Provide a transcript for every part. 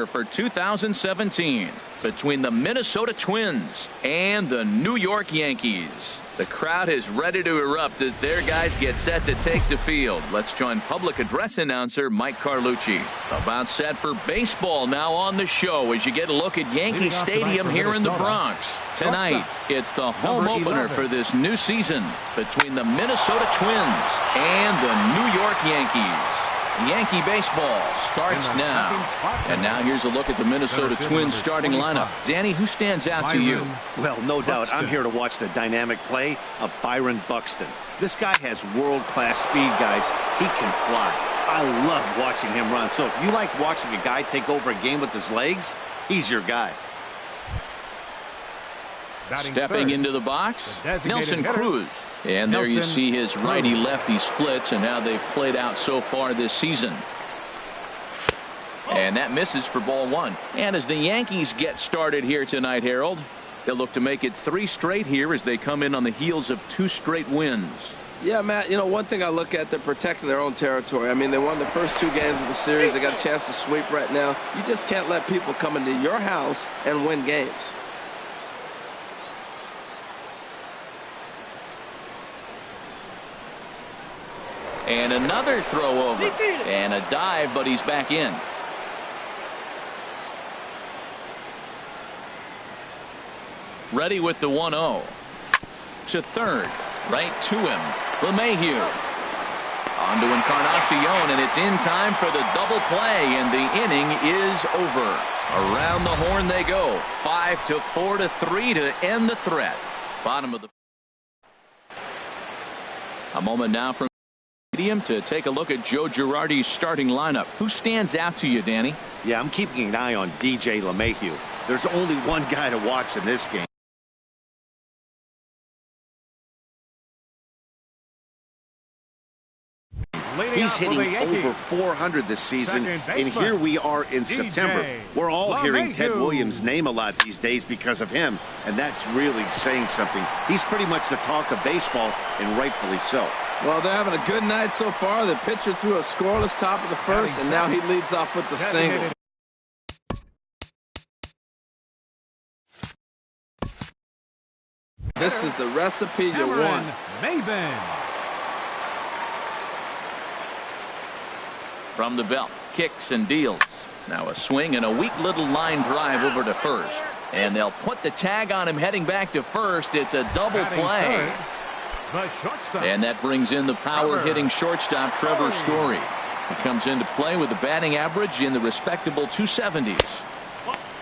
For 2017 between the Minnesota Twins and the New York Yankees. The crowd is ready to erupt as their guys get set to take the field. Let's join public address announcer Mike Carlucci. About set for baseball now on the show as you get a look at Yankee Stadium here in the Bronx. Tonight, it's the home opener for this new season between the Minnesota Twins and the New York Yankees. Yankee baseball starts now. And now here's a look at the Minnesota Twins starting lineup. Danny, who stands out to you? Well, no doubt I'm here to watch the dynamic play of Byron Buxton. This guy has world-class speed, guys. He can fly. I love watching him run. So if you like watching a guy take over a game with his legs, he's your guy. Stepping into the box, Nelson Cruz. And there you see his righty-lefty splits and how they've played out so far this season. And that misses for ball one. And as the Yankees get started here tonight, Harold, they'll look to make it 3 straight here as they come in on the heels of 2 straight wins. Yeah, Matt, you know, one thing I look at, they're protecting their own territory. I mean, they won the first 2 games of the series. They got a chance to sweep right now. You just can't let people come into your house and win games. And another throw over. And a dive, but he's back in. Ready with the 1-0. To third. Right to him. LeMahieu. On to Encarnacion, and it's in time for the double play, and the inning is over. Around the horn they go. 5-4 to 3 to end the threat. Bottom of the. A moment now from to take a look at Joe Girardi's starting lineup. Who stands out to you, Danny? Yeah, I'm keeping an eye on DJ LeMahieu. There's only one guy to watch in this game. He's hitting over 400 this season, and here we are in September. We're all hearing Ted Williams' name a lot these days because of him, and that's really saying something. He's pretty much the talk of baseball, and rightfully so. Well, they're having a good night so far. The pitcher threw a scoreless top of the first, and now he leads off with the single. This is the recipe you want. From the belt, kicks and deals. Now a swing and a weak little line drive over to first. And they'll put the tag on him heading back to first. It's a double play. And that brings in the power-hitting shortstop, Trevor Story. He comes into play with a batting average in the respectable 270s.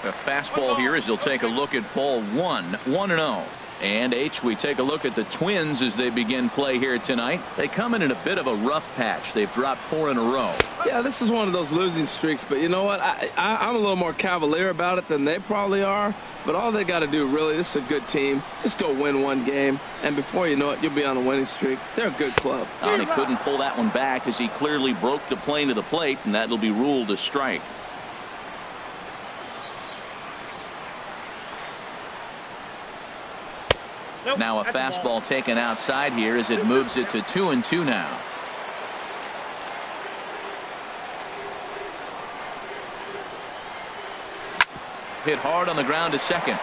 A fastball here as he'll take a look at ball 1-0. And we take a look at the Twins as they begin play here tonight. They come in a bit of a rough patch. They've dropped 4 in a row. Yeah, this is one of those losing streaks, but you know what? I'm a little more cavalier about it than they probably are. But all they got to do, really, this is a good team. Just go win 1 game, and before you know it, you'll be on a winning streak. They're a good club. Oh, he couldn't pull that one back as he clearly broke the plane to the plate, and that'll be ruled a strike. Now a fastball taken outside here as it moves it to 2-2 now. Hit hard on the ground to second.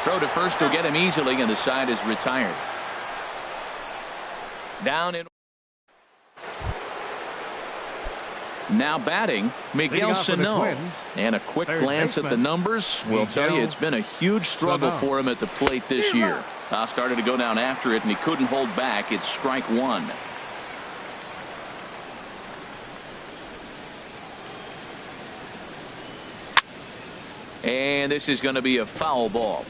Throw to first will get him easily, and the side is retired. Down in. Now batting, Miguel Sano. And a quick glance at the numbers will tell you it's been a huge struggle for him at the plate this year. Started to go down after it, and he couldn't hold back. It's strike 1. And this is going to be a foul ball.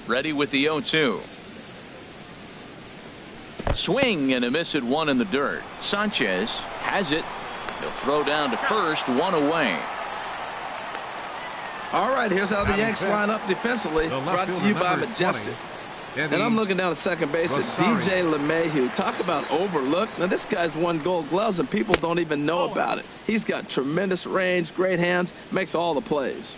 Ready with the 0-2. Swing and a miss at 1 in the dirt. Sanchez has it. He'll throw down to first, 1 away. All right, here's how the Yanks line up defensively. Brought to you by Majestic. And I'm looking down at second base at DJ LeMahieu. Talk about overlooked. Now, this guy's won Gold Gloves, and people don't even know about it. He's got tremendous range, great hands, makes all the plays.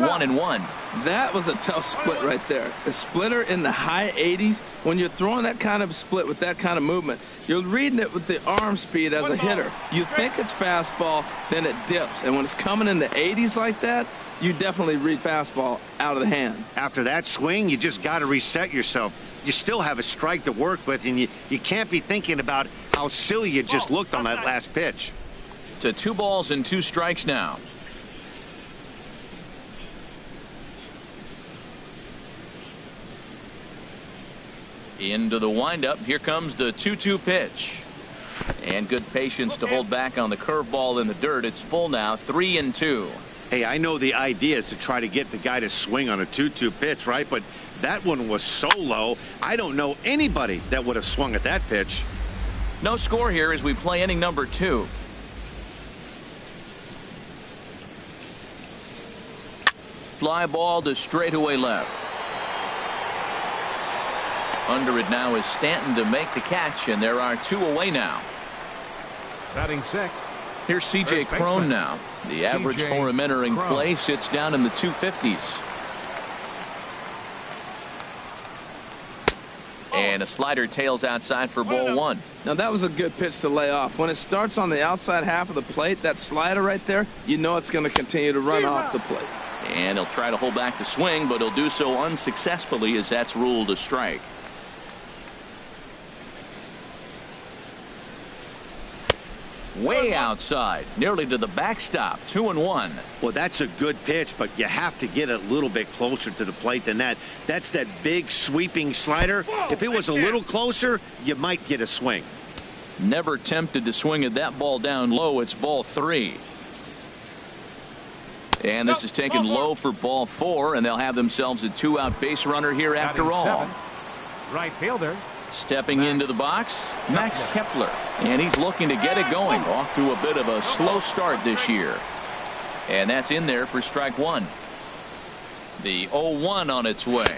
1-1. That was a tough split right there. A splitter in the high 80s. When you're throwing that kind of split with that kind of movement, you're reading it with the arm speed as a hitter. You think it's fastball, then it dips. And when it's coming in the 80s like that, you definitely read fastball out of the hand. After that swing, you just got to reset yourself. You still have a strike to work with, and you can't be thinking about how silly you just looked on that last pitch. To 2 balls and 2 strikes now. Into the windup. Here comes the 2-2 pitch. And good patience to hold back on the curveball in the dirt. It's full now, 3-2. Hey, I know the idea is to try to get the guy to swing on a 2-2 pitch, right? But that one was so low, I don't know anybody that would have swung at that pitch. No score here as we play inning number 2. Fly ball to straightaway left. Under it now is Stanton to make the catch, and there are 2 away now. Batting 6. Here's C.J. Cron now. The average for him entering play sits down in the 250s. And a slider tails outside for ball 1. Now that was a good pitch to lay off. When it starts on the outside half of the plate, that slider right there, you know it's going to continue to run off the plate. And he'll try to hold back the swing, but he'll do so unsuccessfully as that's ruled a strike. Way outside, nearly to the backstop, 2-1. Well, that's a good pitch, but you have to get a little bit closer to the plate than that. That's that big sweeping slider. If it was a little closer, you might get a swing. Never tempted to swing at that ball down low. It's ball 3. And this is taken low for ball 4, and they'll have themselves a 2-out base runner here after all. Right fielder. Stepping into the box, Max Kepler. And he's looking to get it going. Off to a bit of a slow start this year. And that's in there for strike 1. The 0-1 on its way.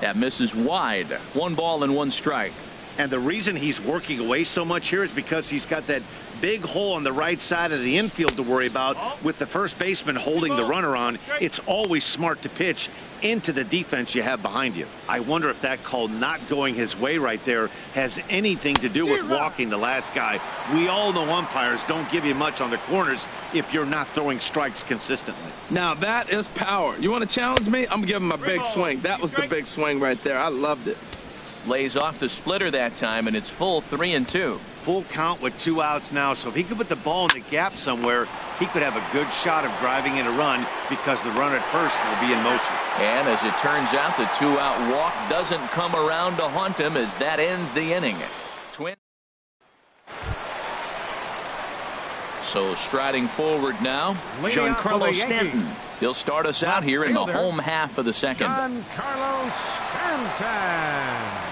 That misses wide. 1 ball and 1 strike. And the reason he's working away so much here is because he's got that big hole on the right side of the infield to worry about. With the first baseman holding the runner on, it's always smart to pitch into the defense you have behind you. I wonder if that call not going his way right there has anything to do with walking the last guy. We all know umpires don't give you much on the corners if you're not throwing strikes consistently. Now that is power. You want to challenge me? I'm going to give him a big swing. That was the big swing right there. I loved it. Lays off the splitter that time, and it's full 3-2. Full count with 2 outs now, so if he could put the ball in the gap somewhere, he could have a good shot of driving in a run because the run at first will be in motion. And as it turns out, the 2-out walk doesn't come around to haunt him as that ends the inning. So striding forward now, Giancarlo Stanton. He'll start us out here in the home half of the second. Giancarlo Stanton.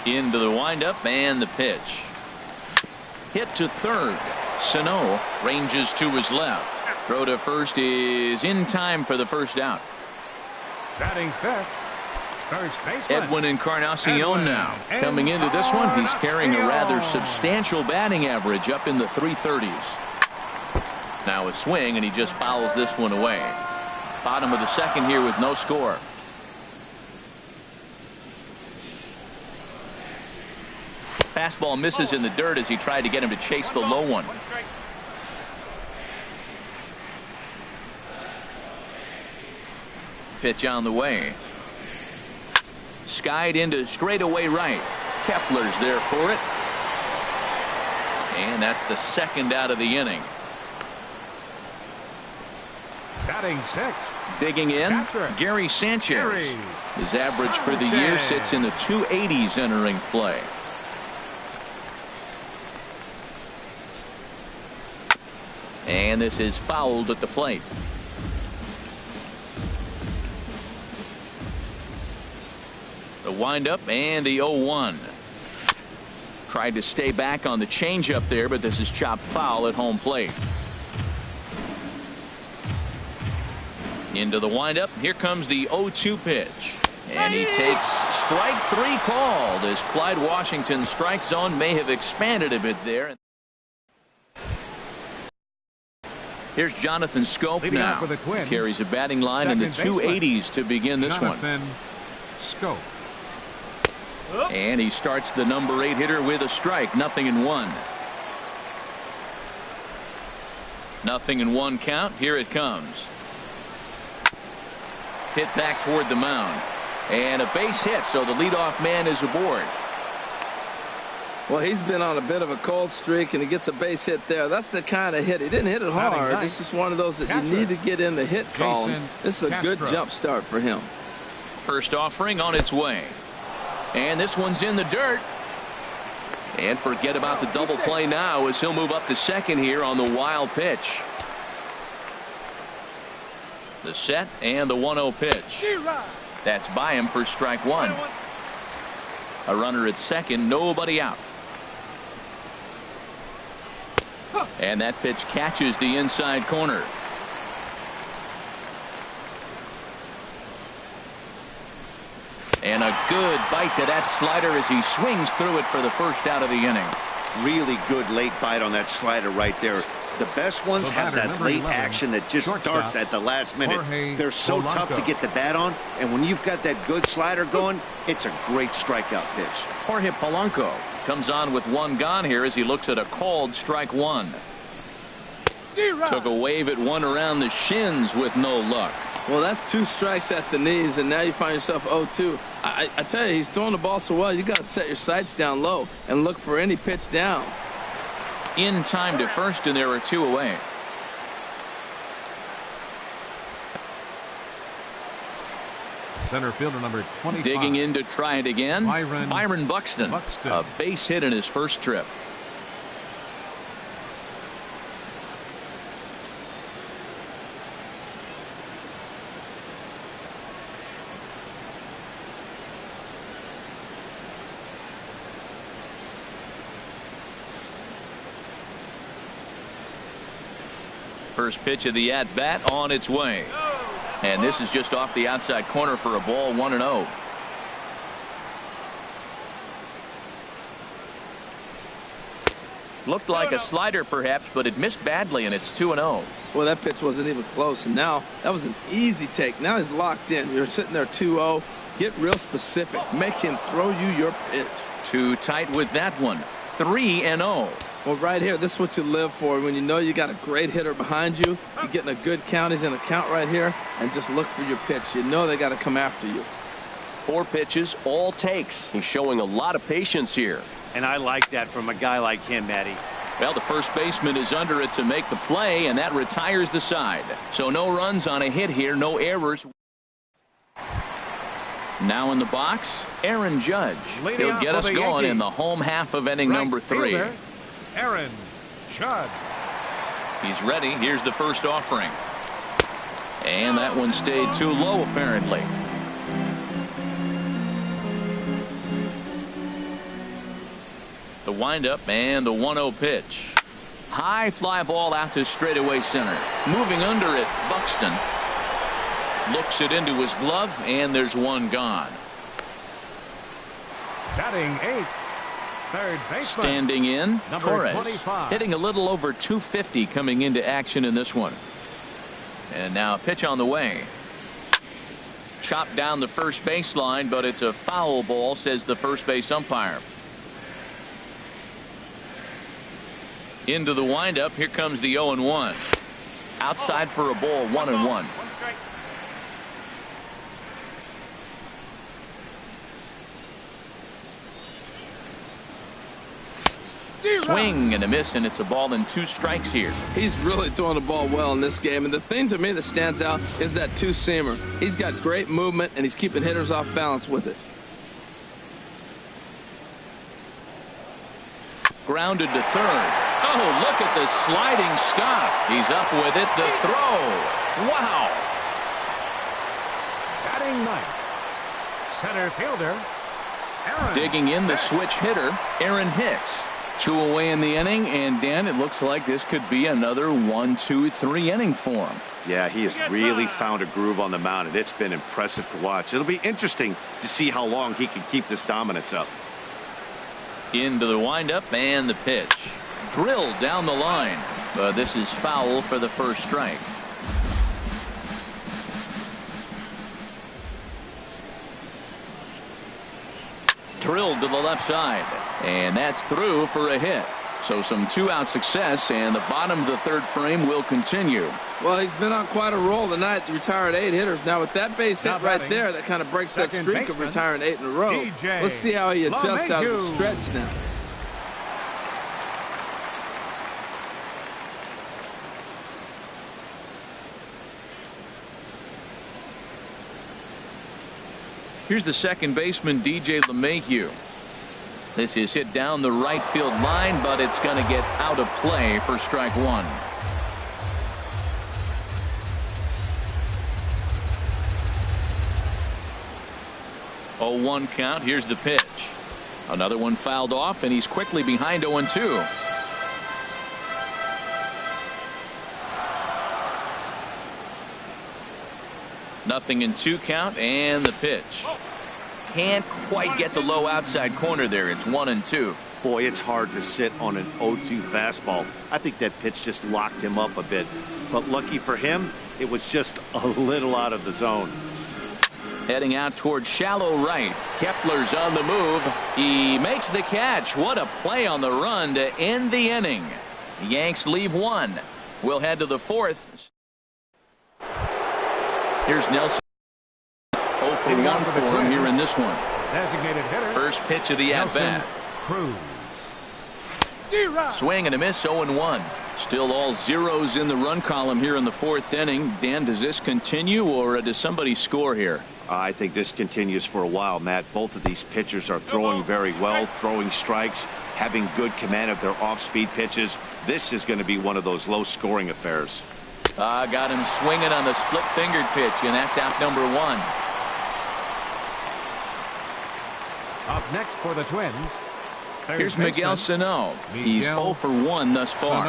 Into the windup and the pitch. Hit to third. Sano ranges to his left. Throw to first is in time for the first out. Batting 5th. First baseman. Edwin Encarnacion now. Coming into this one, he's carrying a rather substantial batting average up in the 330s. Now a swing, and he just fouls this one away. Bottom of the second here with no score. Fastball misses in the dirt as he tried to get him to chase the low one. Pitch on the way. Skied into straightaway right. Kepler's there for it. And that's the second out of the inning. Batting 6. Digging in, Gary Sanchez. His average for the year sits in the 280s entering play. And this is fouled at the plate. The windup and the 0-1. Tried to stay back on the changeup there, but this is chopped foul at home plate. Into the windup. Here comes the 0-2 pitch. And he takes strike 3 called as Clyde Washington's strike zone may have expanded a bit there. Here's Jonathan Scope Leading now. off for the Twins, Carries a batting line in the second 280s to begin this Jonathan one. Scope. And he starts the number 8 hitter with a strike. 0-1. 0-1 count. Here it comes. Hit back toward the mound. And a base hit, so the leadoff man is aboard. Well, he's been on a bit of a cold streak, and he gets a base hit there. That's the kind of hit. He didn't hit it hard. This is one of those that you need to get in the hit column. This is a good jump start for him. First offering on its way. And this one's in the dirt. And forget about the double play now as he'll move up to second here on the wild pitch. The set and the 1-0 pitch. That's by him for strike one. A runner at second, nobody out. And that pitch catches the inside corner. And a good bite to that slider as he swings through it for the first out of the inning. Really good late bite on that slider right there. The best ones have that late action that just darts at the last minute. They're so tough to get the bat on, and when you've got that good slider going, it's a great strikeout pitch. Jorge Polanco comes on with one gone here as he looks at a called strike one. Took a wave at one around the shins with no luck. Well, that's 2 strikes at the knees, and now you find yourself 0-2. I tell you, he's throwing the ball so well, you got to set your sights down low and look for any pitch down. In time to first, and there are 2 away. Center fielder number 25. Digging in to try it again. Byron Buxton. A base hit in his first trip. First pitch of the at-bat on its way. And this is just off the outside corner for a ball, 1-0. Looked like a slider perhaps, but it missed badly, and it's 2-0. Well, that pitch wasn't even close, and now that was an easy take. Now he's locked in. You're sitting there 2-0. Get real specific. Make him throw you your pitch. Too tight with that one. 3-0. Well, right here, this is what you live for. When you know you got a great hitter behind you, you're getting a good count. He's in a count right here, and just look for your pitch. You know they got to come after you. 4 pitches, all takes. He's showing a lot of patience here. And I like that from a guy like him, Matty. Well, the first baseman is under it to make the play, and that retires the side. So no runs on a hit here, no errors. Now in the box, Aaron Judge. He'll get us going in the home half of inning number 3. Aaron Judge. He's ready. Here's the first offering. And that one stayed too low, apparently. The windup and the 1-0 pitch. High fly ball out to straightaway center. Moving under it, Buxton. Looks it into his glove, and there's one gone. Batting 8th. Third baseman. Standing in, Number Torres. 25. Hitting a little over 250 coming into action in this one. And now a pitch on the way. Chopped down the first baseline, but it's a foul ball, says the first base umpire. Into the windup. Here comes the 0-1. Outside for a ball, 1-1. Swing and a miss, and it's a ball and 2 strikes here. He's really throwing the ball well in this game, and the thing to me that stands out is that 2-seamer. He's got great movement, and he's keeping hitters off balance with it. Grounded to third. Oh, look at the sliding stop. He's up with it. The throw. Wow. Batting 9th. Center fielder Aaron. Digging in the switch hitter, Aaron Hicks. 2 away in the inning, and Dan, it looks like this could be another 1, 2, 3 inning for him. Yeah, he has really found a groove on the mound, and it's been impressive to watch. It'll be interesting to see how long he can keep this dominance up. Into the windup and the pitch. Drilled down the line. But this is foul for the first strike. Drilled to the left side, and that's through for a hit. So some two-out success, and the bottom of the third frame will continue. Well, he's been on quite a roll tonight. He retired 8 hitters. Now with that base hit right there, that kind of breaks that streak of retiring 8 in a row. Let's see how he adjusts out of the stretch now. Here's the second baseman, DJ LeMahieu. This is hit down the right field line, but it's going to get out of play for strike one. 0-1 count. Here's the pitch. Another one fouled off, and he's quickly behind 0-2. Nothing in 2 count, and the pitch. Can't quite get the low outside corner there. It's 1-2. Boy, it's hard to sit on an 0-2 fastball. I think that pitch just locked him up a bit. But lucky for him, it was just a little out of the zone. Heading out towards shallow right. Kepler's on the move. He makes the catch. What a play on the run to end the inning. The Yanks leave 1. We'll head to the 4th. Here's Nelson. 0 for 1 for him here in this one. Designated hitter. First pitch of the at-bat. Swing and a miss, 0-1. Still all zeros in the run column here in the 4th inning. Dan, does this continue, or does somebody score here? I think this continues for a while, Matt. Both of these pitchers are throwing very well, throwing strikes, having good command of their off-speed pitches. This is going to be one of those low-scoring affairs. Got him swinging on the split-fingered pitch, and that's out number 1. Up next for the Twins. Here's Miguel Sano. He's 0 for 1 thus far.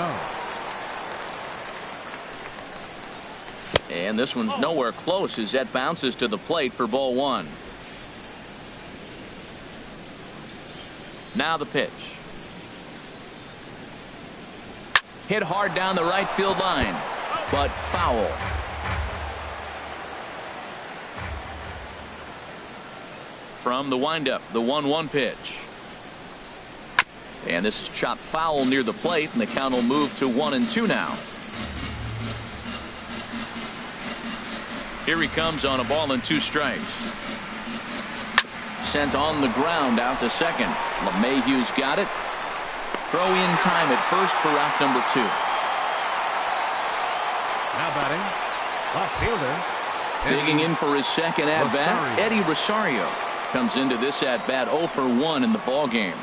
And this one's nowhere close as that bounces to the plate for ball 1. Now the pitch. Hit hard down the right field line, but foul. From the windup, the 1-1 pitch. And this is chopped foul near the plate, and the count will move to 1-2 now. Here he comes on a ball and 2 strikes. Sent on the ground out to second. LeMahieu's got it. Throw in time at first for out number 2. Now batting, left fielder. Digging in for his second at-bat, Eddie Rosario comes into this at-bat 0 for 1 in the ball game.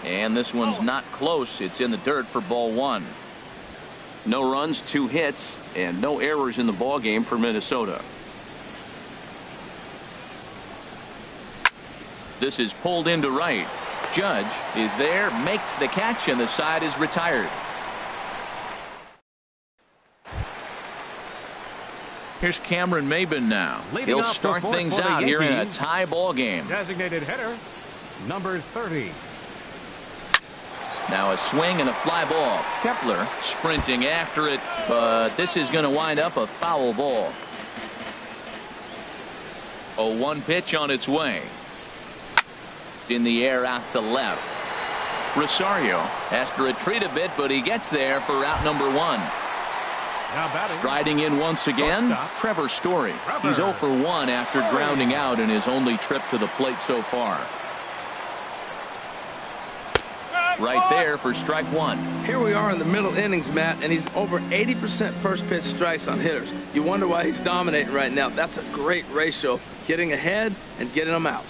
And this one's not close. It's in the dirt for ball 1. No runs, 2 hits, and no errors in the ball game for Minnesota. This is pulled into right. Judge is there, makes the catch, and the side is retired. Here's Cameron Maybin now. He'll start things out here in a tie ball game. Designated hitter, number 30. Now a swing and a fly ball. Kepler sprinting after it, but this is going to wind up a foul ball. 0-1 pitch on its way. In the air out to left. Rosario has to retreat a bit, but he gets there for out number 1. Now batting. Striding in once again, Trevor Story. He's 0 for 1 after grounding out in his only trip to the plate so far. Right there for strike 1. Here we are in the middle innings, Matt, and he's over 80% first pitch strikes on hitters. You wonder why he's dominating right now. That's a great ratio, getting ahead and getting them out.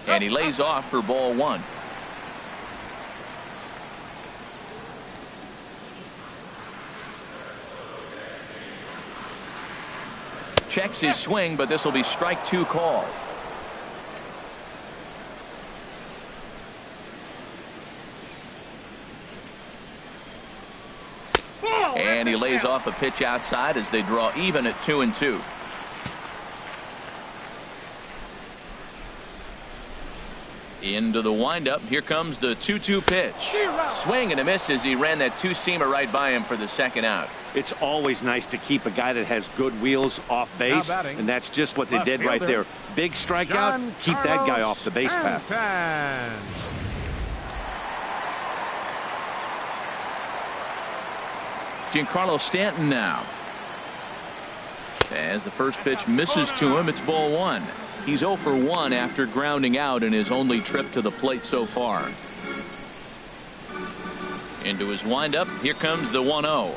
And he lays off for ball 1. Checks his swing, but this will be strike 2 called. And he lays off a pitch outside as they draw even at 2-2. Into the windup. Here comes the 2-2 pitch. Swing and a miss as he ran that two-seamer right by him for the second out. It's always nice to keep a guy that has good wheels off base, and that's just what they did right there. Big strikeout, keep that guy off the base path. Giancarlo Stanton now. As the first pitch misses to him, it's ball one. He's 0 for 1 after grounding out in his only trip to the plate so far. Into his windup. Here comes the 1-0.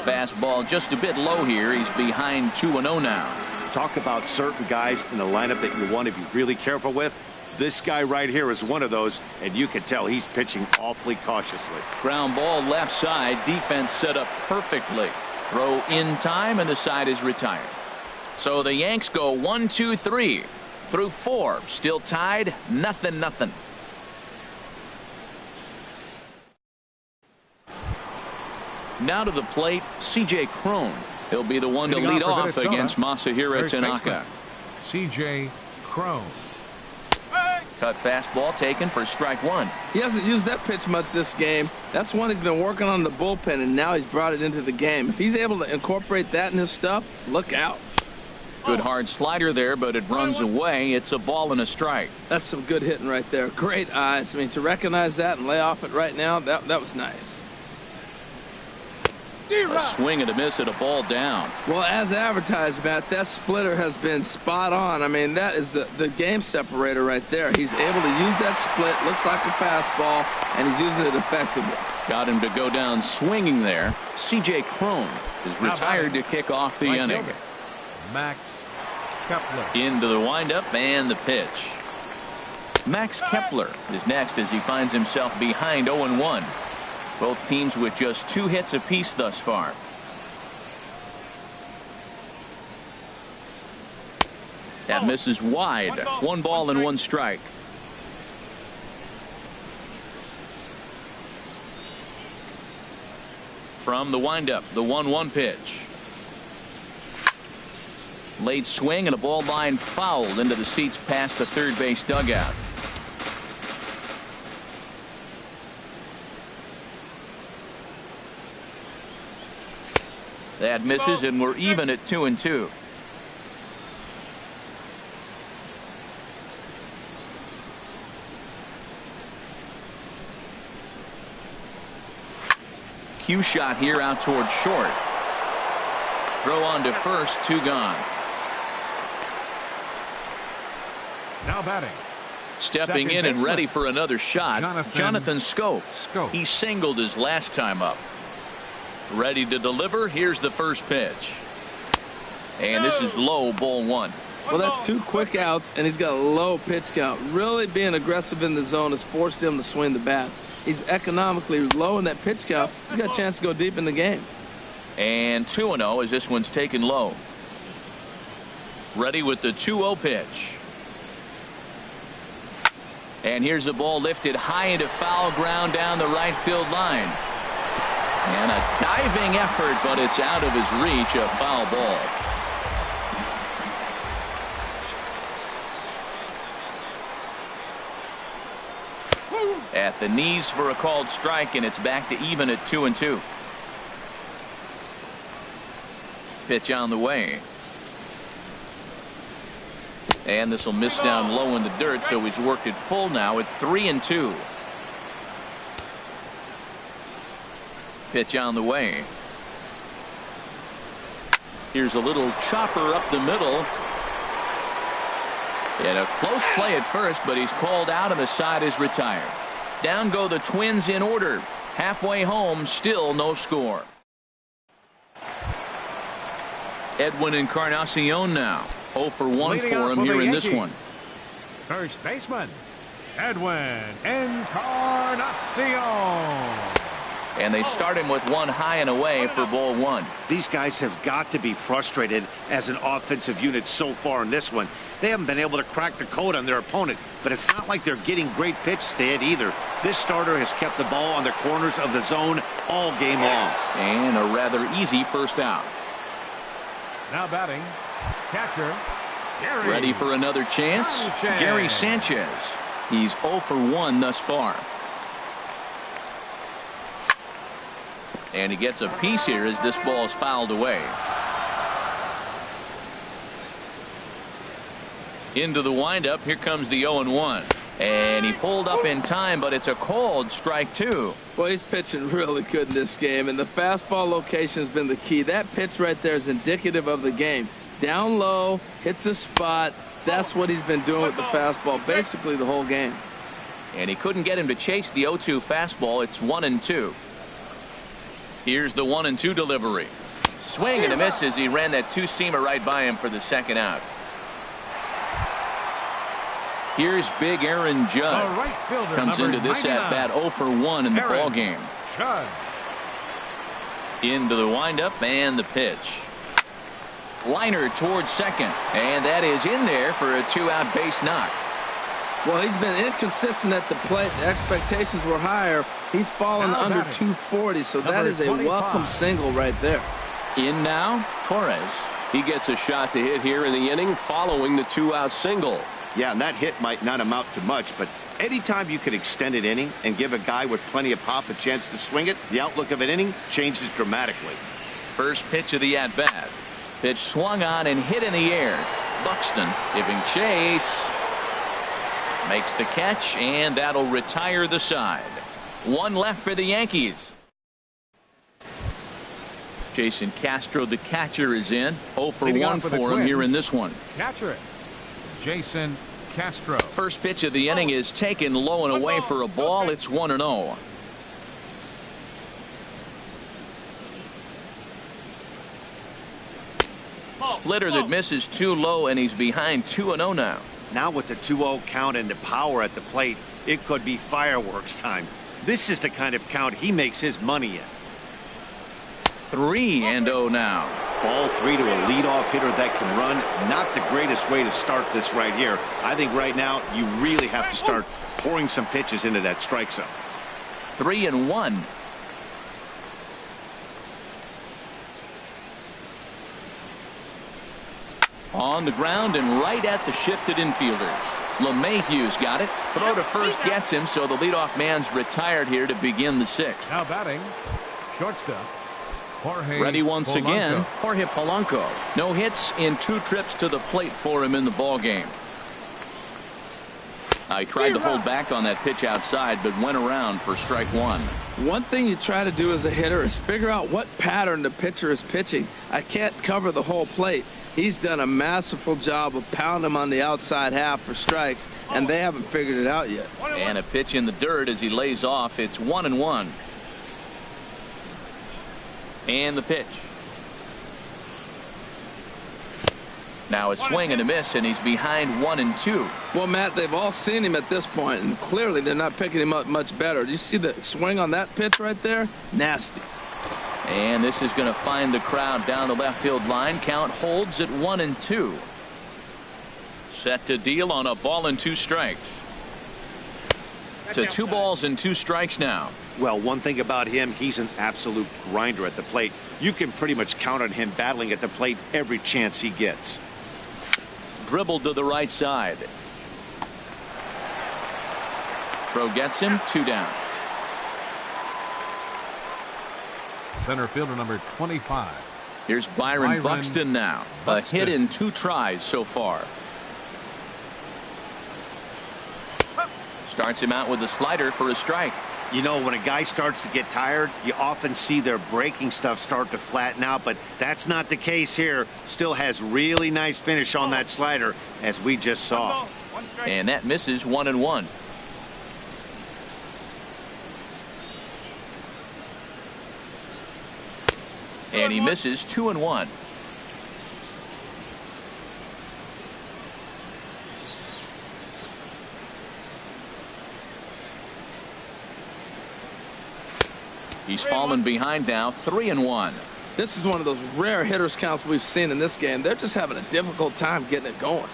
Fastball just a bit low here. He's behind 2-0 now. Talk about certain guys in the lineup that you want to be really careful with. This guy right here is one of those, and you can tell he's pitching awfully cautiously. Ground ball left side. Defense set up perfectly. Throw in time, and the side is retired. So the Yanks go 1, 2, 3 through 4. Still tied, 0-0. Now to the plate, C.J. Cron. He'll be the one to lead off against Masahiro Tanaka. C.J. Cron. Cut fastball taken for strike one. He hasn't used that pitch much this game. That's one he's been working on in the bullpen, and now he's brought it into the game. If he's able to incorporate that in his stuff, look out. Good hard slider there, but it runs away. It's a ball and a strike. That's some good hitting right there. Great eyes. I mean, to recognize that and lay off it right now, that was nice. A swing and a miss at a ball down. Well, as advertised, Matt, that splitter has been spot on. I mean, that is the game separator right there. He's able to use that split. Looks like a fastball, and he's using it effectively. Got him to go down swinging there. C.J. Cron is retired to kick off the inning. Max Kepler. Into the windup and the pitch. Max Kepler is next as he finds himself behind 0-1. Both teams with just 2 hits apiece thus far. That misses wide. 1 ball and 1 strike. From the windup, the 1-1 pitch. Late swing and a ball line fouled into the seats past the third base dugout. That misses, and we're even at 2-2. Cue shot here out toward short. Throw on to first, 2 gone. Now batting. Stepping in and ready for another shot, Jonathan Schoop. He singled his last time up. Ready to deliver. Here's the first pitch. And this is low, ball 1. Well, that's 2 quick outs, and he's got a low pitch count. Really being aggressive in the zone has forced him to swing the bats. He's economically low in that pitch count. He's got a chance to go deep in the game. And 2-0 as this one's taken low. Ready with the 2-0 pitch. And here's the ball lifted high into foul ground down the right field line. And a diving effort, but it's out of his reach, a foul ball. At the knees for a called strike, and it's back to even at 2-2. Pitch on the way. And this will miss down low in the dirt, so he's worked it full now at 3-2. Pitch on the way. Here's a little chopper up the middle. And a close play at first, but he's called out and the side is retired. Down go the Twins in order. Halfway home, still no score. Edwin Encarnacion now. 0 for 1 for him here in this one. First baseman, Edwin Encarnacion. And they start him with 1 high and away for ball 1. These guys have got to be frustrated as an offensive unit so far in this one. They haven't been able to crack the code on their opponent, but it's not like they're getting great pitches to hit either. This starter has kept the ball on the corners of the zone all game long. And a rather easy first out. Now batting, catcher, Gary. Ready for another chance? Sanchez. Gary Sanchez. He's 0 for 1 thus far. And he gets a piece here as this ball is fouled away. Into the windup. Here comes the 0-1. And he pulled up in time, but it's a called strike 2. Well, he's pitching really good in this game, and the fastball location has been the key. That pitch right there is indicative of the game. Down low, hits a spot. That's what he's been doing with the fastball basically the whole game. And he couldn't get him to chase the 0-2 fastball. It's 1-2. Here's the 1-2 delivery. Swing and a miss as he ran that two-seamer right by him for the second out. Here's big Aaron Judd. Right fielder, comes into this at-bat 0 for 1 in the ball game. Judd. Into the windup and the pitch. Liner towards second, and that is in there for a 2-out base knock. Well, he's been inconsistent at the plate. The expectations were higher. He's fallen under 240, so that is a 25. welcome single right there. In now, Torres. He gets a shot to hit here in the inning following the 2-out single. Yeah, and that hit might not amount to much, but anytime you can extend an inning and give a guy with plenty of pop a chance to swing it, the outlook of an inning changes dramatically. First pitch of the at-bat. Pitch swung on and hit in the air. Buxton giving chase. Makes the catch, and that'll retire the side. One left for the Yankees. Jason Castro, the catcher, is in. 0 for 1 for him here in this one. Catcher, Jason Castro. First pitch of the inning is taken low and away for a ball. It's 1-0. Splitter that misses too low, and he's behind 2-0 now. Now with the 2-0 count and the power at the plate, it could be fireworks time. This is the kind of count he makes his money in. 3-0 now. Ball 3 to a leadoff hitter that can run. Not the greatest way to start this right here. I think right now you really have to start pouring some pitches into that strike zone. 3-1. On the ground and right at the shifted infielders. LeMahieu's got it. Throw to first gets him, so the leadoff man's retired here to begin the sixth. Now batting, shortstop, Jorge ready once Polanco. again, Jorge Polanco. No hits in 2 trips to the plate for him in the ball game. I tried to hold back on that pitch outside, but went around for strike 1. One thing you try to do as a hitter is figure out what pattern the pitcher is pitching. I can't cover the whole plate. He's done a masterful job of pounding him on the outside half for strikes, and they haven't figured it out yet. And a pitch in the dirt as he lays off. It's 1-1. And the pitch. Now a swing and a miss, and he's behind 1-2. Well, Matt, they've all seen him at this point, and clearly they're not picking him up much better. Do you see the swing on that pitch right there? Nasty. And this is going to find the crowd down the left field line. Count holds at 1-2. Set to deal on a ball and 2 strikes. To 2 balls and 2 strikes now. Well, one thing about him, he's an absolute grinder at the plate. You can pretty much count on him battling at the plate every chance he gets. Dribbled to the right side. Throw gets him. 2 down. Center fielder number 25. Here's Byron Buxton now. A hit in 2 tries so far. Starts him out with a slider for a strike. You know, when a guy starts to get tired, you often see their breaking stuff start to flatten out, but that's not the case here. Still has really nice finish on that slider, as we just saw. And that misses 1-1. And he misses 2-1. He's fallen behind now, 3-1. This is one of those rare hitters counts we've seen in this game. They're just having a difficult time getting it going.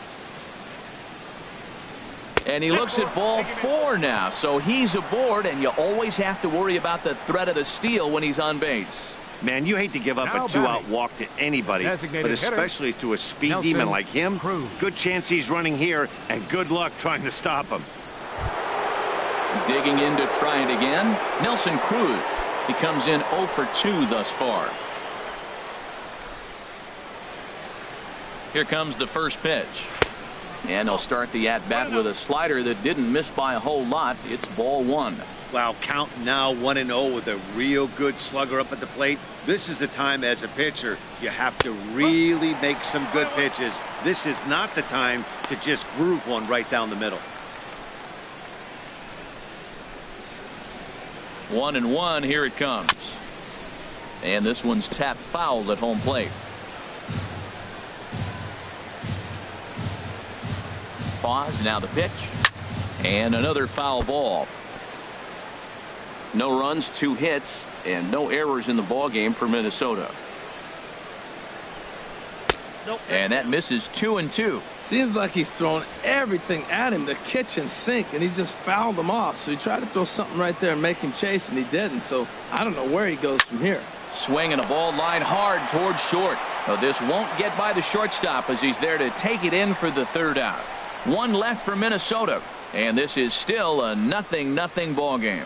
And he looks at ball 4 now, so he's aboard, and you always have to worry about the threat of the steal when he's on base. Man, you hate to give up a 2-out walk to anybody, but especially to a speed demon like him. Good chance he's running here, and good luck trying to stop him. Digging in to try it again, Nelson Cruz. He comes in 0 for 2 thus far. Here comes the first pitch. And they'll start the at-bat with a slider that didn't miss by a whole lot. It's ball 1. Wow, count now 1-0 with a real good slugger up at the plate. This is the time as a pitcher you have to really make some good pitches. This is not the time to just groove one right down the middle. 1-1, here it comes. And this one's tapped foul at home plate. Pause, now the pitch. And another foul ball. No runs, 2 hits, and no errors in the ball game for Minnesota. And that misses 2-2. Seems like he's thrown everything at him, the kitchen sink, and he just fouled them off. So he tried to throw something right there and make him chase, and he didn't. So I don't know where he goes from here. Swinging a ball line hard towards short. This won't get by the shortstop as he's there to take it in for the 3rd out. 1 left for Minnesota, and this is still a 0-0 ball game.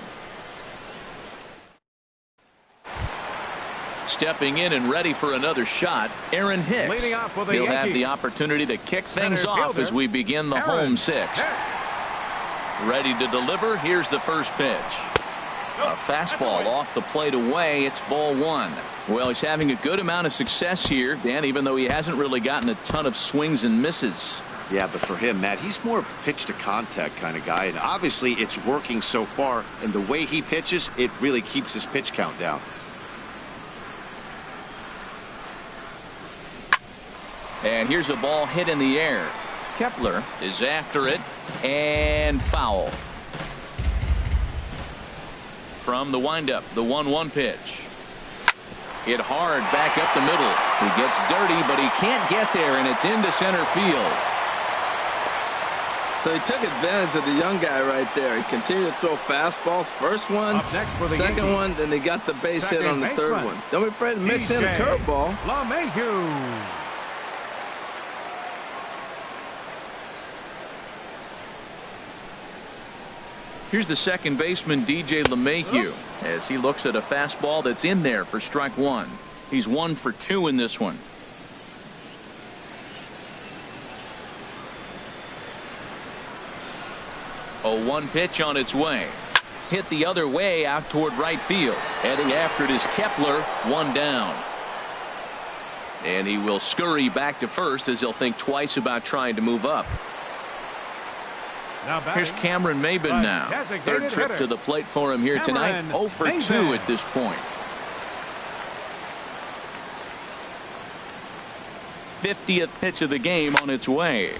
Stepping in and ready for another shot, Aaron Hicks. He'll have the opportunity to kick things off as we begin the home 6th. Ready to deliver. Here's the first pitch. A fastball off the plate away. It's ball 1. Well, he's having a good amount of success here, Dan, even though he hasn't really gotten a ton of swings and misses. Yeah, but for him, Matt, he's more of a pitch to contact kind of guy, and obviously it's working so far, and the way he pitches, it really keeps his pitch count down. And here's a ball hit in the air. Kepler is after it, and foul. From the windup, the 1-1 pitch. Hit hard back up the middle. He gets dirty, but he can't get there, and it's into center field. So he took advantage of the young guy right there. He continued to throw fastballs. First one, second one, then they got the base hit on the 3rd one. Don't be afraid to mix in a curveball. Here's the second baseman, DJ LeMahieu, as he looks at a fastball that's in there for strike 1. He's 1 for 2 in this one. A 1 pitch on its way. Hit the other way out toward right field. Heading after it is Kepler, 1 down. And he will scurry back to first as he'll think twice about trying to move up. Here's Cameron Maybin now. 3rd trip to the plate for him here tonight. 0 for 2 at this point. 50th pitch of the game on its way.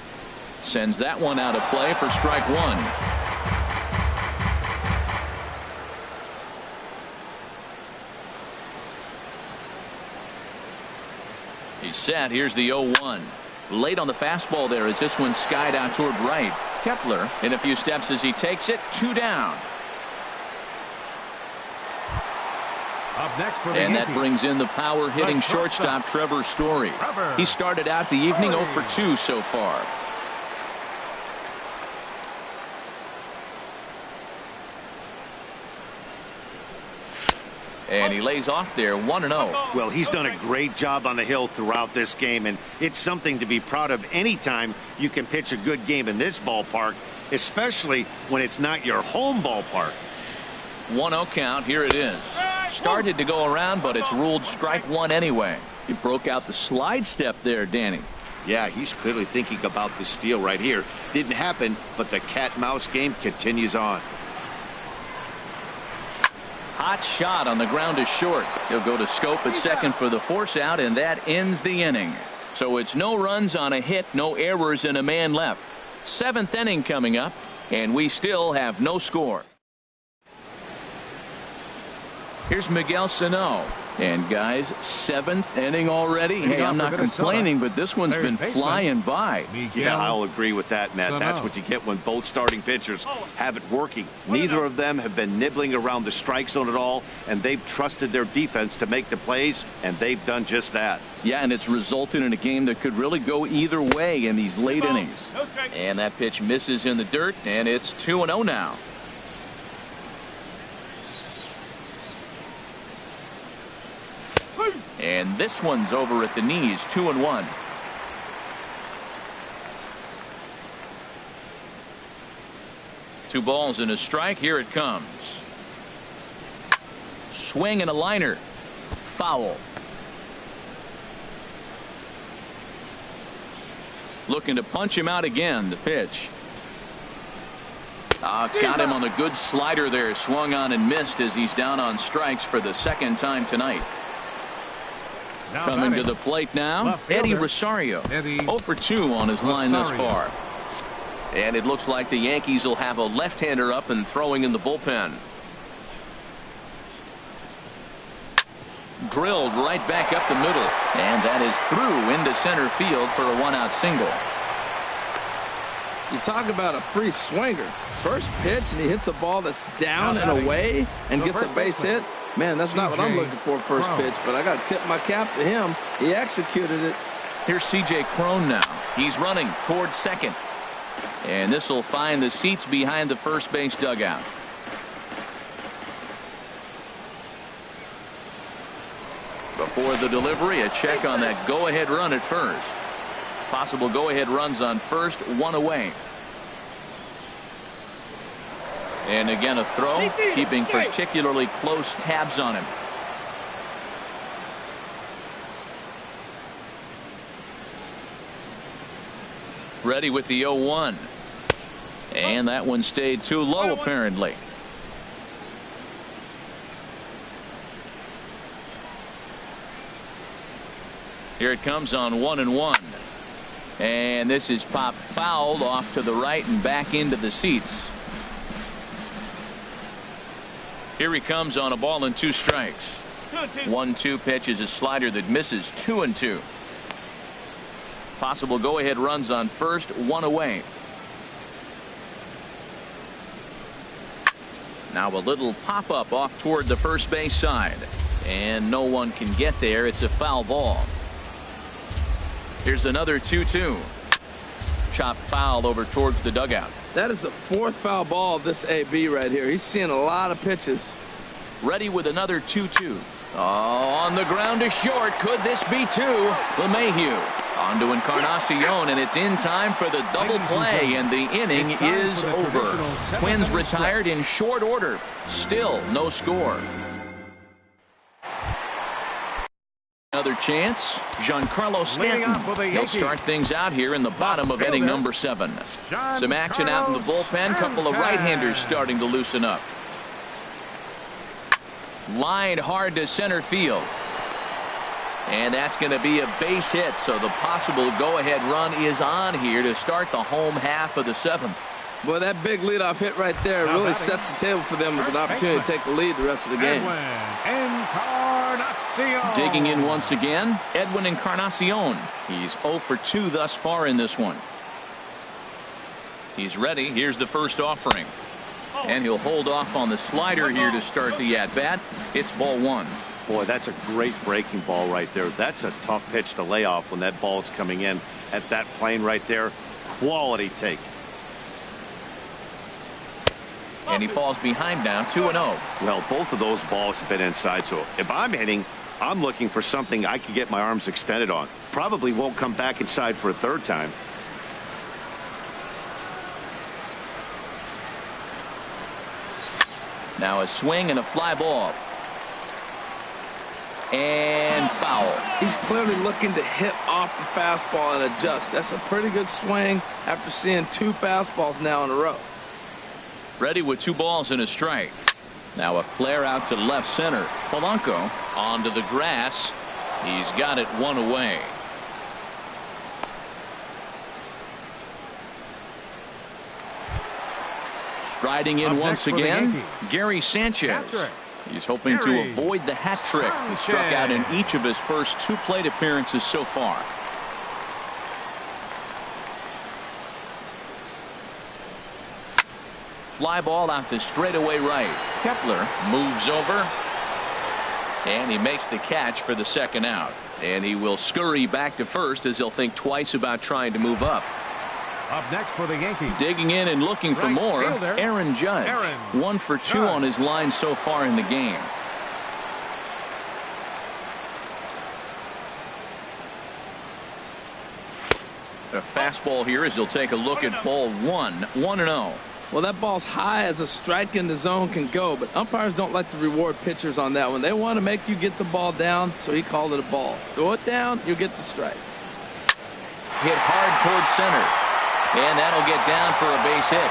Sends that one out of play for strike 1. He's set. Here's the 0-1. Late on the fastball there as this one skied out toward right. Kepler in a few steps as he takes it. 2 down. And that brings in the power hitting shortstop Trevor Story. He started out the evening 0 for 2 so far. And he lays off there 1-0. Well, he's done a great job on the hill throughout this game, and it's something to be proud of anytime you can pitch a good game in this ballpark, especially when it's not your home ballpark. 1-0 count. Here it is. Started to go around, but it's ruled strike 1 anyway. He broke out the slide step there, Danny. Yeah, he's clearly thinking about the steal right here. Didn't happen, but the cat-mouse game continues on. Hot shot on the ground is short. He'll go to scope at second for the force out, and that ends the inning. So it's no runs on a hit, no errors, and a man left. 7th inning coming up, and we still have no score. Here's Miguel Sano. And guys, 7th inning already. Hey, I'm not complaining, but this one's been flying by. Yeah, I'll agree with that, Matt. That's what you get when both starting pitchers have it working. Neither of them have been nibbling around the strike zone at all, and they've trusted their defense to make the plays, and they've done just that. Yeah, and it's resulted in a game that could really go either way in these late innings. And that pitch misses in the dirt, and it's 2-0 now. And this one's over at the knees, 2-1. Two balls and a strike. Here it comes. Swing and a liner. Foul. Looking to punch him out again. The pitch. Got him on a good slider there. Swung on and missed as he's down on strikes for the second time tonight. Coming to the plate now, Eddie Rosario. 0 for 2 on his line thus far. And it looks like the Yankees will have a left-hander up and throwing in the bullpen. Drilled right back up the middle. And that is through into center field for a one-out single. You talk about a free swinger. First pitch, and he hits a ball that's down and away and gets a base hit. Man, that's not what I'm looking for first pitch, but I got to tip my cap to him. He executed it. Here's C.J. Cron now. He's running towards second. And this will find the seats behind the first base dugout. Before the delivery, a check on that go-ahead run at first. Possible go-ahead runs on first, one away. And again a throw, keeping particularly close tabs on him. Ready with the 0-1. And that one stayed too low apparently. Here it comes on 1-1. And this is popped fouled off to the right and back into the seats. Here he comes on a ball and 2 strikes. 1-2 pitch is a slider that misses. 2-2. Possible go-ahead runs on first, one away. Now a little pop-up off toward the first base side. And no one can get there. It's a foul ball. Here's another 2-2. Chop foul over towards the dugout. That is the 4th foul ball of this AB right here. He's seeing a lot of pitches. Ready with another 2-2. Oh, on the ground to short. Could this be 2? LeMahieu on to Encarnacion, and it's in time for the double play, and the inning is over. Twins retired in short order. Still no score. Another chance. Giancarlo Stanton. He'll start things out here in the bottom of inning number 7. Some action out in the bullpen. Couple of right-handers starting to loosen up. Lined hard to center field. And that's going to be a base hit. So the possible go-ahead run is on here to start the home half of the 7th. Boy, that big leadoff hit right there really sets the table for them with an opportunity to take the lead the rest of the game. Digging in once again, Edwin Encarnacion. He's 0 for 2 thus far in this one. He's ready. Here's the first offering. And he'll hold off on the slider here to start the at-bat. It's ball 1. Boy, that's a great breaking ball right there. That's a tough pitch to lay off when that ball's coming in at that plane right there. Quality take. And he falls behind now, 2-0. Well, both of those balls have been inside, so if I'm hitting, I'm looking for something I can get my arms extended on. Probably won't come back inside for a 3rd time. Now a swing and a fly ball. And foul. He's clearly looking to hit off the fastball and adjust. That's a pretty good swing after seeing 2 fastballs now in a row. Ready with 2 balls and a strike. Now a flare out to left center. Polanco onto the grass. He's got it 1 away. Striding in once again, Gary Sanchez. He's hoping to avoid the hat trick. He struck out in each of his first 2 plate appearances so far. Fly ball out to straightaway right. Kepler moves over. And he makes the catch for the 2nd out. And he will scurry back to first as he'll think twice about trying to move up. Up next for the Yankees. Digging in and looking for more, fielder, Aaron Judge. 1 for 2 on his line so far in the game. A fastball here as he'll take a look at ball one. 1-0. Well, that ball's high as a strike in the zone can go, but umpires don't like to reward pitchers on that one. They want to make you get the ball down, so he called it a ball. Throw it down, you get the strike. Hit hard towards center, and that'll get down for a base hit.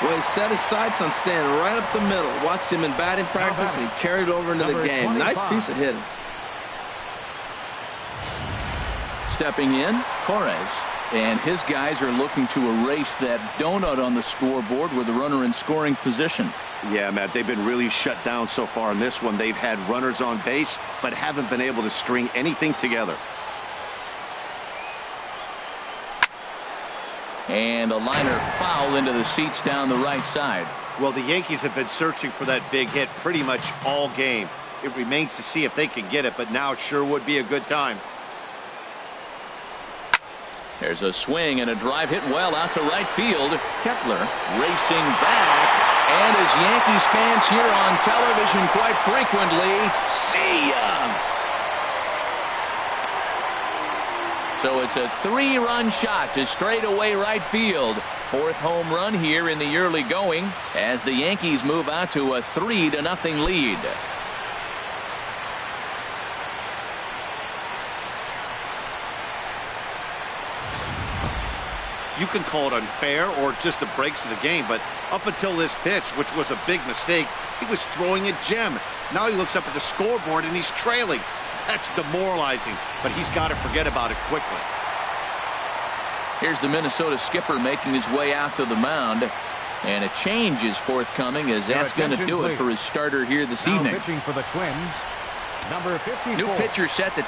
Well, he set his sights on staying right up the middle. Watched him in batting practice, and he carried it over into the game. 25. Nice piece of hitting. Stepping in, Torres, and his guys are looking to erase that donut on the scoreboard with a runner in scoring position. Yeah, Matt, they've been really shut down so far in this one. They've had runners on base, but haven't been able to string anything together. And a liner foul into the seats down the right side. Well, the Yankees have been searching for that big hit pretty much all game. It remains to see if they can get it, but now it sure would be a good time. There's a swing and a drive hit well out to right field. Kepler racing back. And as Yankees fans hear on television quite frequently, see ya! So it's a 3-run shot to straightaway right field. 4th home run here in the early going as the Yankees move out to a 3-0 lead. You can call it unfair or just the breaks of the game, but up until this pitch, which was a big mistake, he was throwing a gem. Now he looks up at the scoreboard and he's trailing. That's demoralizing, but he's got to forget about it quickly. Here's the Minnesota skipper making his way out to the mound, and a change is forthcoming as that's going to do it for his starter here this evening. Pitching for the Twins, number 54. New pitcher set to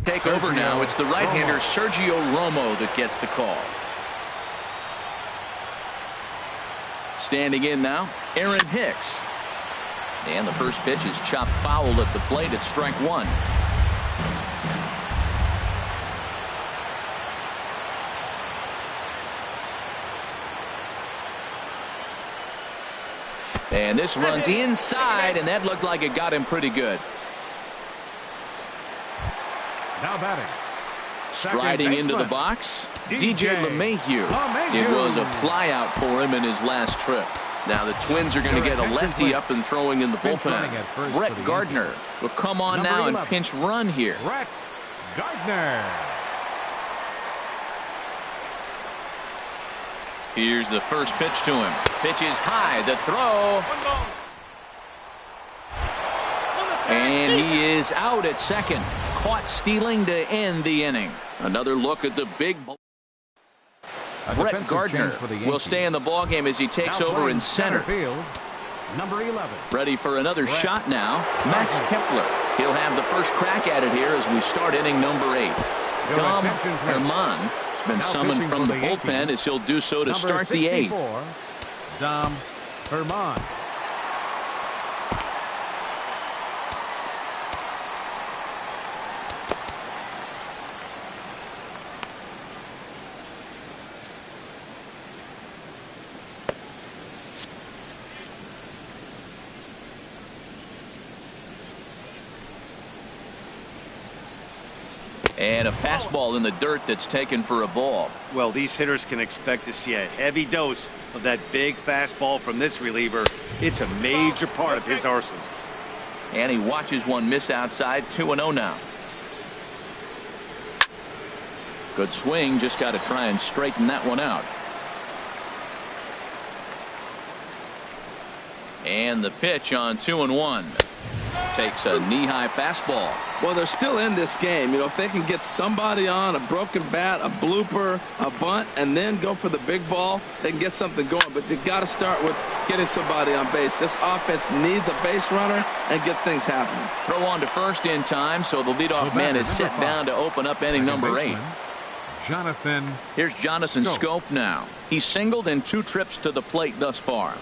take over now. It's the right-hander Sergio Romo that gets the call. Standing in now, Aaron Hicks. And the first pitch is chopped foul at the plate at strike one. And this runs inside, and that looked like it got him pretty good. Now batting. Striding into the box, DJ LeMahieu. It was a flyout for him in his last trip. Now the Twins are going to get a lefty up and throwing in the bullpen. Brett Gardner will come on now and pinch run here. Brett Gardner. Here's the first pitch to him. Pitch is high. The throw. And he is out at second. Caught stealing to end the inning. Another look at the big ball. Brett Gardner will stay in the ballgame as he takes over in center field. Number 11. Ready for another shot now. Max Kepler. He'll have the first crack at it here as we start inning number 8. Dom Herman has been summoned from the bullpen as he'll do so to start the 8th. Dom Herman. And a fastball in the dirt that's taken for a ball. Well, these hitters can expect to see a heavy dose of that big fastball from this reliever. It's a major part of his arsenal. And he watches one miss outside. 2-0 now. Good swing. Just got to try and straighten that one out. And the pitch on 2-1. Takes a knee-high fastball. Well, they're still in this game. You know, if they can get somebody on, a broken bat, a blooper, a bunt, and then go for the big ball, they can get something going. But you got to start with getting somebody on base. This offense needs a base runner and get things happening. Throw on to first in time, so the leadoff man is set down to open up inning number 8. Here's Jonathan Scope now. He's singled in 2 trips to the plate thus far.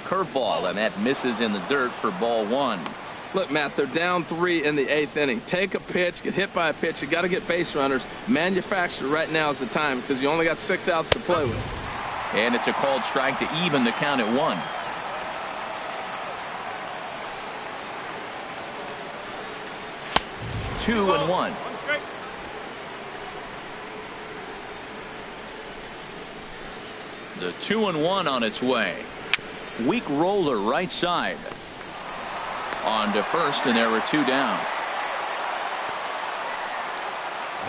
Curveball, and that misses in the dirt for ball 1. Look, Matt, they're down 3 in the 8th inning. Take a pitch, get hit by a pitch. You got to get base runners. Manufacture right now is the time because you only got 6 outs to play with. And it's a called strike to even the count at 1. 2-1. The 2-1 on its way. Weak roller right side. On to first, and there were 2 down.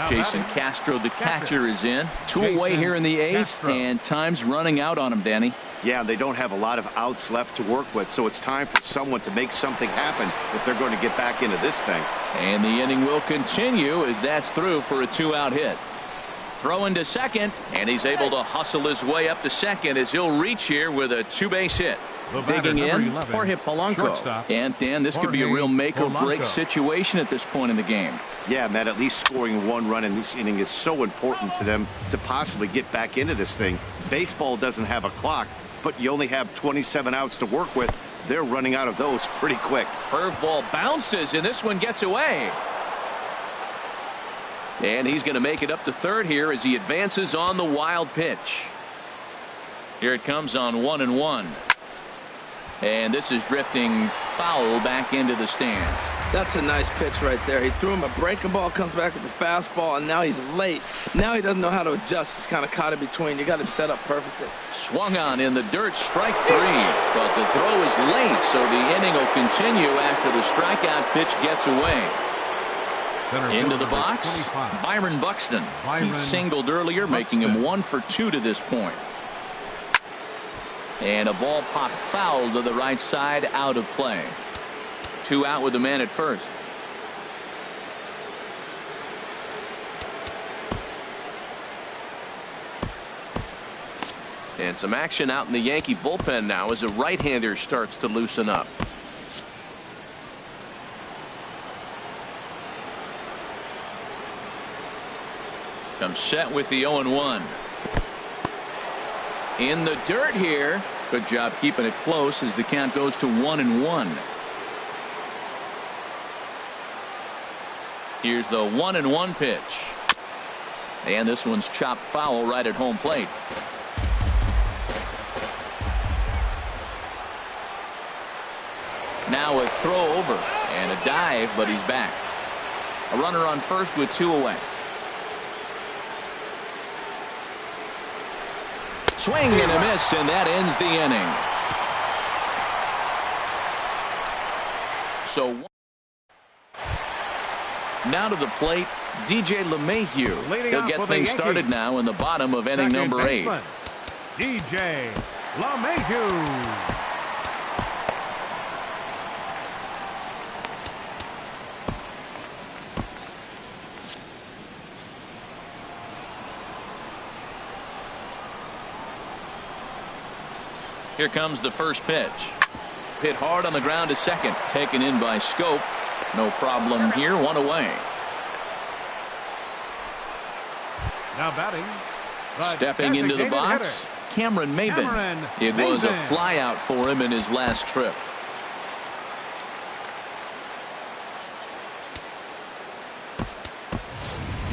Jason Castro, the catcher, is in. 2 away here in the 8th, and time's running out on him, Danny. Yeah, they don't have a lot of outs left to work with, so it's time for someone to make something happen if they're going to get back into this thing. And the inning will continue as that's through for a 2-out hit. Throw into second, and he's able to hustle his way up to second as he'll reach here with a 2-base hit. Digging in, Jorge Polanco. And Dan, this could be a real make-or-break situation at this point in the game. Yeah, Matt, at least scoring 1 run in this inning is so important to them to possibly get back into this thing. Baseball doesn't have a clock, but you only have 27 outs to work with. They're running out of those pretty quick. Curveball bounces, and this one gets away. And he's going to make it up to third here as he advances on the wild pitch. Here it comes on 1-1. And this is drifting foul back into the stands. That's a nice pitch right there. He threw him a breaking ball, comes back with the fastball, and now he's late. Now he doesn't know how to adjust. He's kind of caught in between. You got him set up perfectly. Swung on in the dirt, strike 3. But the throw is late, so the inning will continue after the strikeout pitch gets away. Into the box, Byron Buxton. He singled earlier, making him 1 for 2 to this point. And a ball popped foul to the right side, out of play. 2 out with the man at first. And some action out in the Yankee bullpen now as a right-hander starts to loosen up. Comes set with the 0-1. In the dirt here. Good job keeping it close as the count goes to 1-1. Here's the 1-1 pitch. And this one's chopped foul right at home plate. Now a throw over and a dive, but he's back. A runner on first with 2 away. Swing and a miss, and that ends the inning. So now to the plate, DJ LeMahieu. He'll get things started now in the bottom of inning number 8. DJ LeMahieu. Here comes the first pitch. Hit hard on the ground to second. Taken in by Scope. No problem here. 1 away. Now batting. Stepping into the box, Cameron Maybin. It was a fly out for him in his last trip.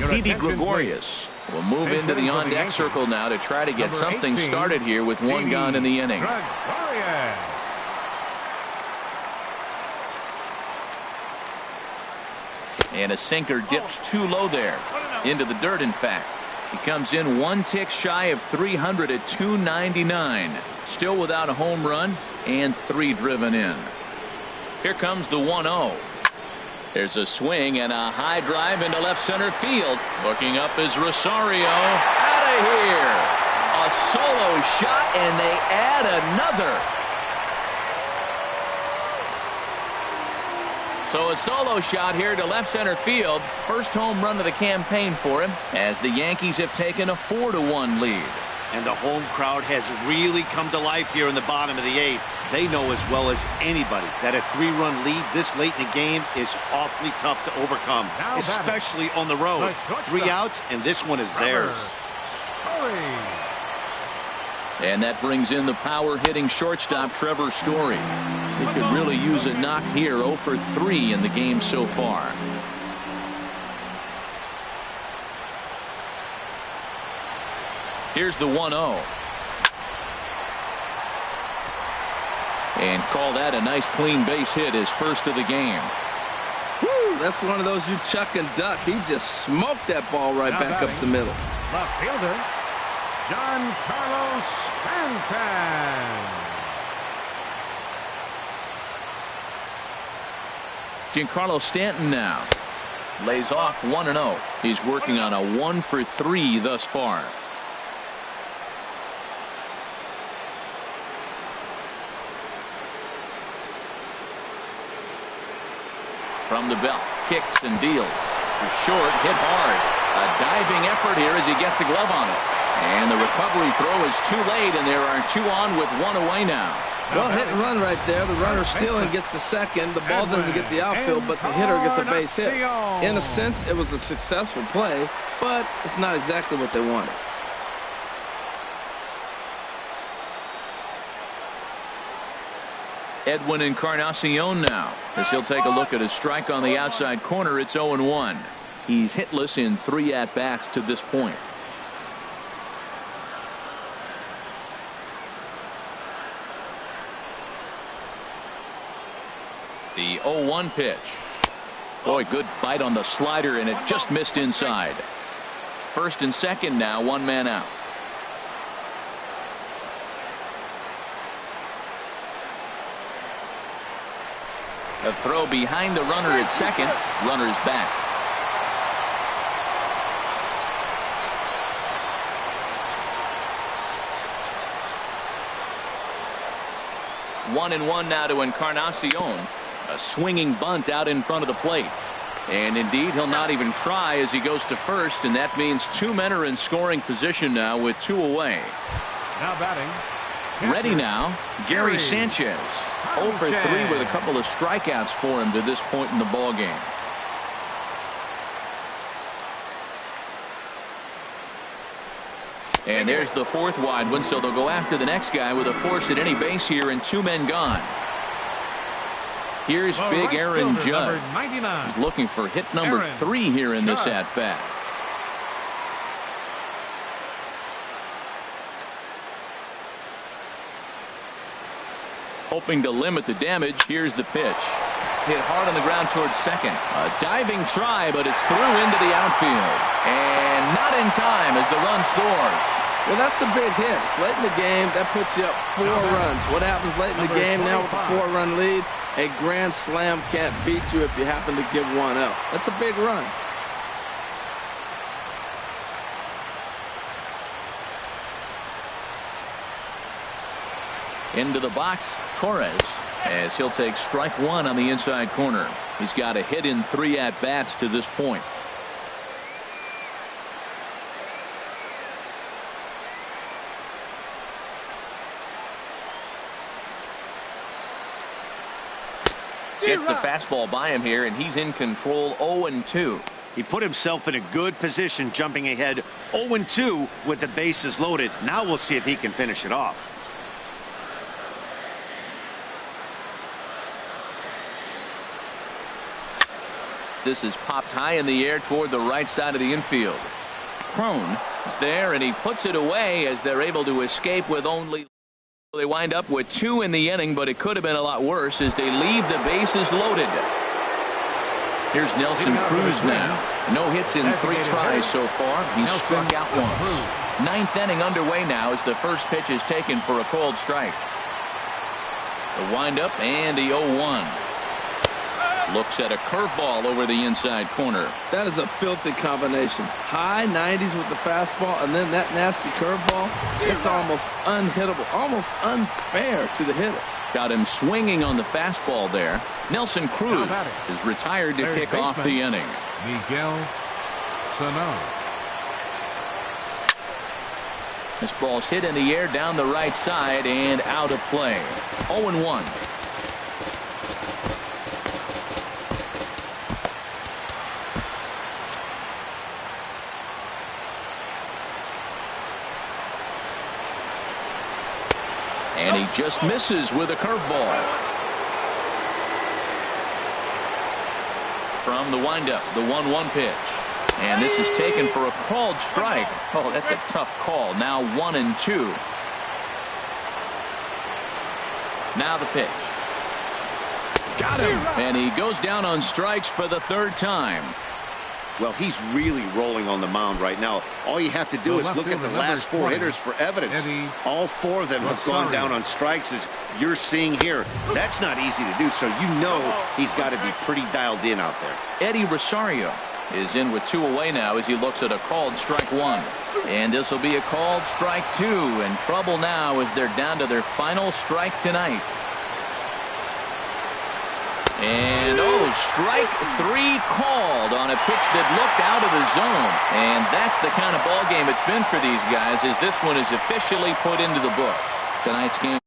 Didi Gregorius will move into the on-deck circle now to try to get something started here with 1 gone in the inning. And a sinker dips too low there. Into the dirt, in fact. He comes in 1 tick shy of 300 at 299. Still without a home run and 3 driven in. Here comes the 1-0. There's a swing and a high drive into left center field. Looking up is Rosario. Out of here. A solo shot, and they add another. So a solo shot here to left center field. First home run of the campaign for him as the Yankees have taken a 4-1 lead. And the home crowd has really come to life here in the bottom of the 8th. They know as well as anybody that a 3-run lead this late in the game is awfully tough to overcome, especially on the road. 3 outs, and this one is theirs. And that brings in the power-hitting shortstop, Trevor Story. He could really use a knock here. 0 for 3 in the game so far. Here's the 1-0. And call that a nice clean base hit, his first of the game. Woo, that's one of those you chuck and duck. He just smoked that ball right back up the middle. Left fielder, Giancarlo Stanton. Giancarlo Stanton now lays off 1-0. He's working on a 1-for-3 thus far. From the belt, kicks and deals. Short, hit hard. A diving effort here as he gets a glove on it. And the recovery throw is too late, and there are 2 on with 1 away now. Well, hit and run right there. The runner stealing gets the second. The ball doesn't get the outfield, but the hitter gets a base hit. In a sense, it was a successful play, but it's not exactly what they wanted. Edwin Encarnacion now, as he'll take a look at his strike on the outside corner. It's 0-1. He's hitless in 3 at-bats to this point. The 0-1 pitch. Boy, good bite on the slider, and it just missed inside. First and second now, 1 man out. A throw behind the runner at second. Runner's back. One and one now to Encarnacion. A swinging bunt out in front of the plate. And indeed, he'll not even try as he goes to first, and that means 2 men are in scoring position now with 2 away. Now batting. Ready now, Gary Sanchez. 0 for 3 with a couple of strikeouts for him to this point in the ball game. And there's the 4th wide one, so they'll go after the next guy with a force at any base here and 2 men gone. Here's big Aaron Judge. He's looking for hit number 3 here in this at-bat. Hoping to limit the damage. Here's the pitch. Hit hard on the ground towards second. A diving try, but it's through into the outfield. And not in time as the run scores. Well, that's a big hit. It's late in the game. That puts you up 4 runs. What happens late in the game now with a 4-run lead? A grand slam can't beat you if you happen to give one up. That's a big run. Into the box, Torres, as he'll take strike 1 on the inside corner. He's got a hit in 3 at-bats to this point. Gets the fastball by him here, and he's in control. 0-2. He put himself in a good position, jumping ahead 0-2 with the bases loaded. Now we'll see if he can finish it off. This is popped high in the air toward the right side of the infield. Crone is there, and he puts it away as they're able to escape with only. They wind up with 2 in the inning, but it could have been a lot worse as they leave the bases loaded. Here's Nelson Cruz now. No hits in 3 tries so far. He's struck out once. 9th inning underway now as the first pitch is taken for a called strike. The windup and the 0-1. Looks at a curveball over the inside corner. That is a filthy combination. High 90s with the fastball, and then that nasty curveball. It's almost unhittable, almost unfair to the hitter. Got him swinging on the fastball there. Nelson Cruz is retired to kick off the inning. Miguel Sano. This ball's hit in the air down the right side and out of play. 0-1. And he just misses with a curveball. From the windup, the 1-1 pitch. And this is taken for a called strike. Oh, that's a tough call. Now 1-2. Now the pitch. Got him. And he goes down on strikes for the third time. Well, he's really rolling on the mound right now. All you have to do is look at the last 4 hitters for evidence. All 4 of them have gone down on strikes, as you're seeing here. That's not easy to do, so you know he's got to be pretty dialed in out there. Eddie Rosario is in with 2 away now as he looks at a called strike 1. And this will be a called strike 2. And trouble now as they're down to their final strike tonight. And, strike 3 called on a pitch that looked out of the zone. And that's the kind of ball game it's been for these guys, as this one is officially put into the books. Tonight's game